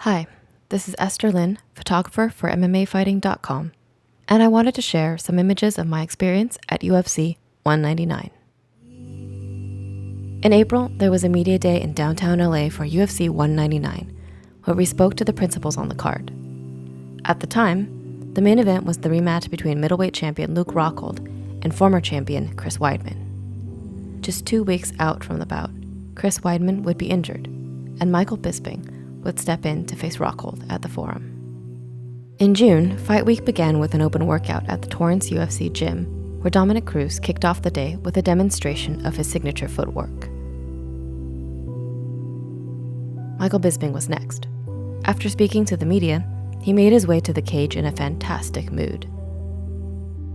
Hi, this is Esther Lynn, photographer for MMAfighting.com, and I wanted to share some images of my experience at UFC 199. In April, there was a media day in downtown LA for UFC 199, where we spoke to the principals on the card. At the time, the main event was the rematch between middleweight champion Luke Rockhold and former champion Chris Weidman. Just 2 weeks out from the bout, Chris Weidman would be injured, and Michael Bisping would step in to face Rockhold at the Forum. In June, Fight Week began with an open workout at the Torrance UFC gym, where Dominick Cruz kicked off the day with a demonstration of his signature footwork. Michael Bisping was next. After speaking to the media, he made his way to the cage in a fantastic mood.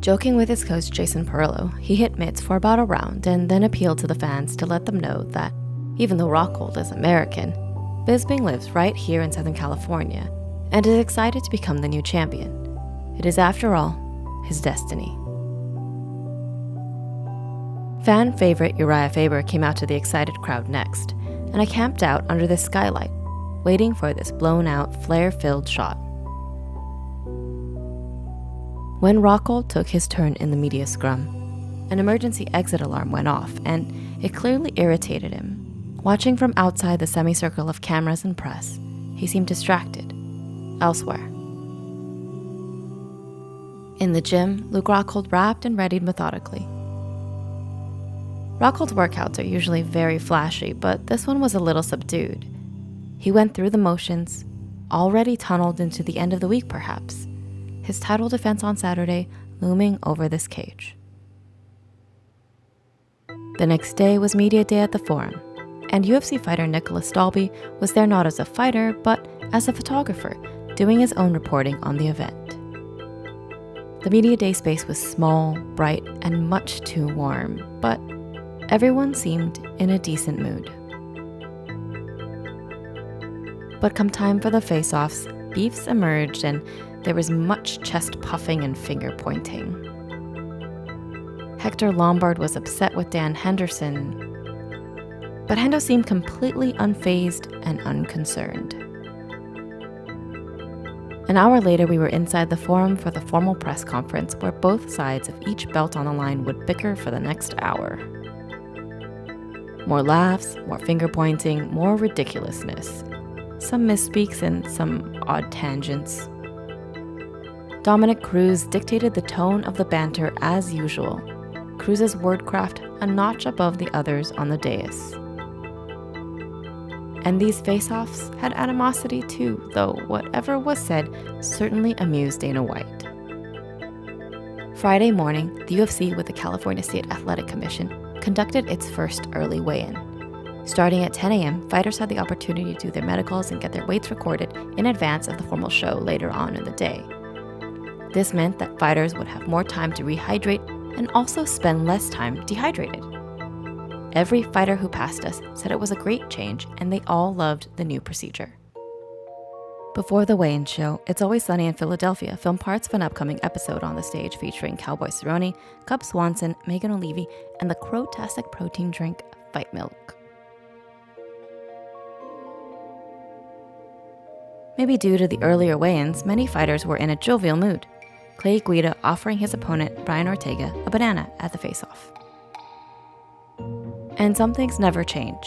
Joking with his coach Jason Perillo, he hit mitts for about a round and then appealed to the fans to let them know that even though Rockhold is American, Bisping lives right here in Southern California and is excited to become the new champion. It is, after all, his destiny. Fan favorite Uriah Faber came out to the excited crowd next, and I camped out under this skylight, waiting for this blown-out, flare-filled shot. When Rockhold took his turn in the media scrum, an emergency exit alarm went off, and it clearly irritated him. Watching from outside the semicircle of cameras and press, he seemed distracted, elsewhere. In the gym, Luke Rockhold wrapped and readied methodically. Rockhold's workouts are usually very flashy, but this one was a little subdued. He went through the motions, already tunneled into the end of the week perhaps, his title defense on Saturday looming over this cage. The next day was media day at the Forum, and UFC fighter Nicholas Dalby was there not as a fighter, but as a photographer, doing his own reporting on the event. The media day space was small, bright, and much too warm, but everyone seemed in a decent mood. But come time for the face-offs, beefs emerged, and there was much chest puffing and finger pointing. Hector Lombard was upset with Dan Henderson, but Hendo seemed completely unfazed and unconcerned. An hour later, we were inside the Forum for the formal press conference where both sides of each belt on the line would bicker for the next hour. More laughs, more finger pointing, more ridiculousness. Some misspeaks and some odd tangents. Dominick Cruz dictated the tone of the banter as usual, Cruz's wordcraft a notch above the others on the dais. And these face-offs had animosity too, though whatever was said certainly amused Dana White. Friday morning, the UFC with the California State Athletic Commission conducted its first early weigh-in. Starting at 10 a.m., fighters had the opportunity to do their medicals and get their weights recorded in advance of the formal show later on in the day. This meant that fighters would have more time to rehydrate and also spend less time dehydrated. Every fighter who passed us said it was a great change, and they all loved the new procedure. Before the weigh-in show, It's Always Sunny in Philadelphia filmed parts of an upcoming episode on the stage featuring Cowboy Cerrone, Cub Swanson, Megan O'Leary, and the Crow-tastic protein drink Fight Milk. Maybe due to the earlier weigh-ins, many fighters were in a jovial mood. Clay Guida offering his opponent, Brian Ortega, a banana at the face-off. And some things never change.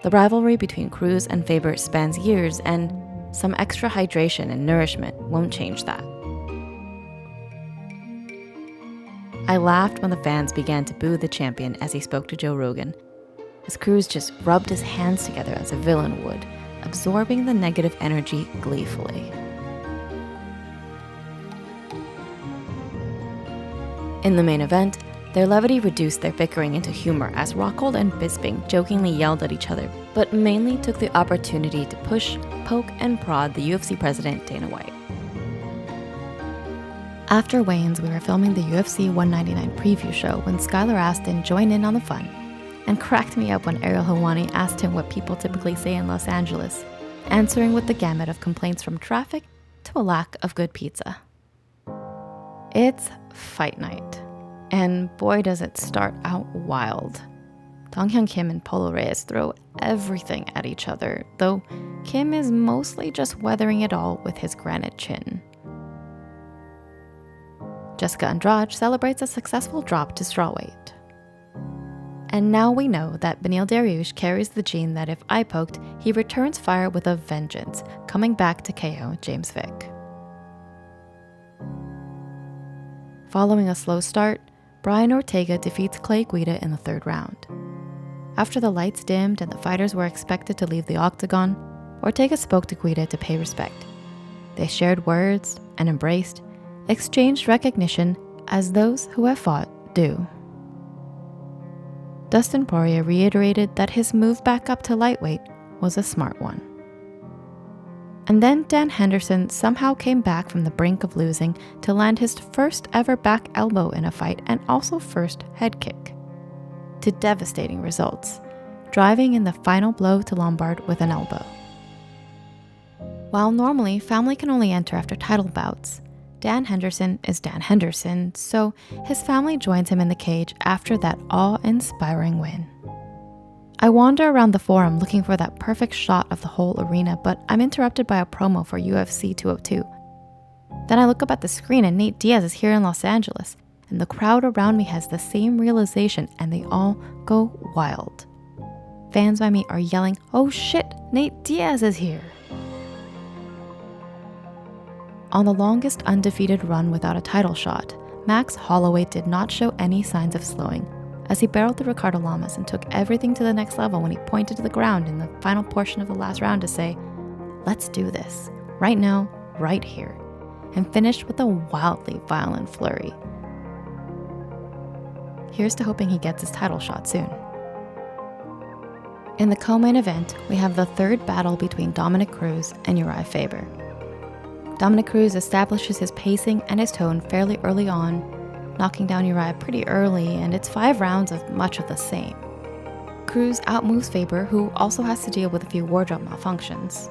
The rivalry between Cruz and Faber spans years, and some extra hydration and nourishment won't change that. I laughed when the fans began to boo the champion as he spoke to Joe Rogan, as Cruz just rubbed his hands together as a villain would, absorbing the negative energy gleefully. In the main event, their levity reduced their bickering into humor as Rockhold and Bisping jokingly yelled at each other, but mainly took the opportunity to push, poke, and prod the UFC president Dana White. After weigh-ins, we were filming the UFC 199 preview show when Skylar Astin joined in on the fun and cracked me up when Ariel Helwani asked him what people typically say in Los Angeles, answering with the gamut of complaints from traffic to a lack of good pizza. It's fight night. And boy, does it start out wild. Donghyun Kim and Polo Reyes throw everything at each other, though Kim is mostly just weathering it all with his granite chin. Jessica Andrade celebrates a successful drop to strawweight. And now we know that Beneil Dariush carries the gene that if eye poked, he returns fire with a vengeance, coming back to KO James Vick. Following a slow start, Brian Ortega defeats Clay Guida in the third round. After the lights dimmed and the fighters were expected to leave the octagon, Ortega spoke to Guida to pay respect. They shared words and embraced, exchanged recognition as those who have fought do. Dustin Poirier reiterated that his move back up to lightweight was a smart one. And then Dan Henderson somehow came back from the brink of losing to land his first ever back elbow in a fight and also first head kick, to devastating results, driving in the final blow to Lombard with an elbow. While normally family can only enter after title bouts, Dan Henderson is Dan Henderson, so his family joins him in the cage after that awe-inspiring win. I wander around the forum looking for that perfect shot of the whole arena, but I'm interrupted by a promo for UFC 202. Then I look up at the screen and Nate Diaz is here in Los Angeles, and the crowd around me has the same realization and they all go wild. Fans by me are yelling, "Oh shit, Nate Diaz is here!" On the longest undefeated run without a title shot, Max Holloway did not show any signs of slowing as he barreled through Ricardo Lamas and took everything to the next level when he pointed to the ground in the final portion of the last round to say, "Let's do this, right now, right here," and finished with a wildly violent flurry. Here's to hoping he gets his title shot soon. In the co-main event, we have the third battle between Dominick Cruz and Uriah Faber. Dominick Cruz establishes his pacing and his tone fairly early on, knocking down Uriah pretty early, and it's 5 rounds of much of the same. Cruz outmoves Faber, who also has to deal with a few wardrobe malfunctions.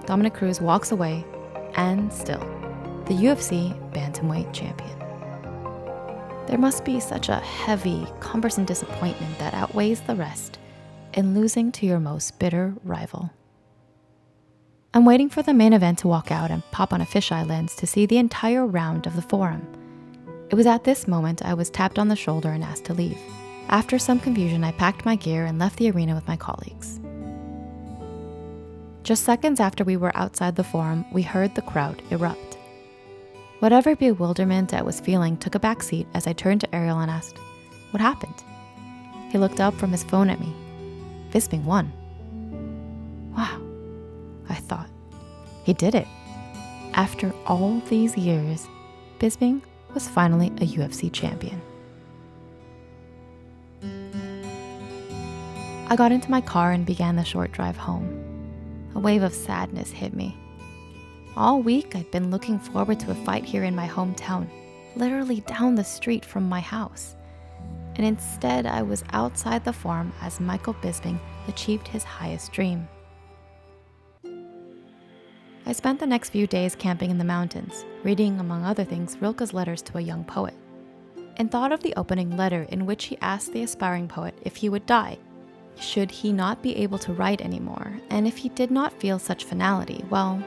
Dominick Cruz walks away, and still, the UFC bantamweight champion. There must be such a heavy, cumbersome disappointment that outweighs the rest in losing to your most bitter rival. I'm waiting for the main event to walk out and pop on a fisheye lens to see the entire round of the forum. It was at this moment I was tapped on the shoulder and asked to leave. After some confusion, I packed my gear and left the arena with my colleagues. Just seconds after we were outside the forum, we heard the crowd erupt. Whatever bewilderment I was feeling took a backseat as I turned to Ariel and asked, "What happened?" He looked up from his phone at me. Bisping won. Wow, I thought. He did it. After all these years, Bisping was finally a UFC champion. I got into my car and began the short drive home. A wave of sadness hit me. All week, I'd been looking forward to a fight here in my hometown, literally down the street from my house. And instead, I was outside the forum as Michael Bisping achieved his highest dream. I spent the next few days camping in the mountains, reading, among other things, Rilke's letters to a young poet, and thought of the opening letter in which he asked the aspiring poet if he would die, should he not be able to write anymore, and if he did not feel such finality, well,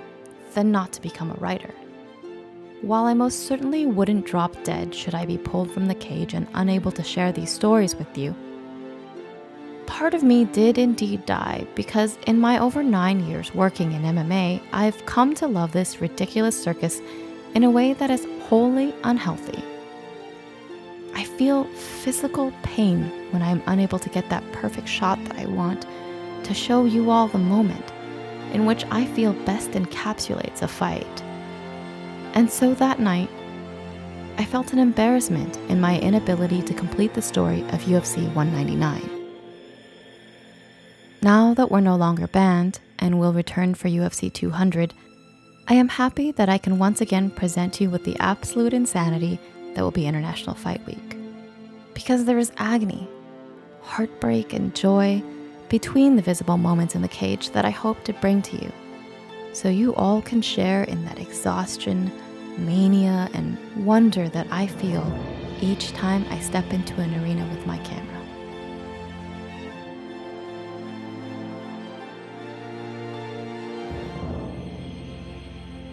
then not to become a writer. While I most certainly wouldn't drop dead should I be pulled from the cage and unable to share these stories with you, part of me did indeed die because in my over 9 years working in MMA, I've come to love this ridiculous circus in a way that is wholly unhealthy. I feel physical pain when I am unable to get that perfect shot that I want to show you all the moment in which I feel best encapsulates a fight. And so that night, I felt an embarrassment in my inability to complete the story of UFC 199. Now that we're no longer banned and will return for UFC 200, I am happy that I can once again present you with the absolute insanity that will be International Fight Week. Because there is agony, heartbreak, and joy between the visible moments in the cage that I hope to bring to you, so you all can share in that exhaustion, mania, and wonder that I feel each time I step into an arena with my camera.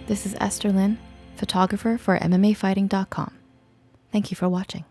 This is Esther Lynn, photographer for MMAfighting.com. Thank you for watching.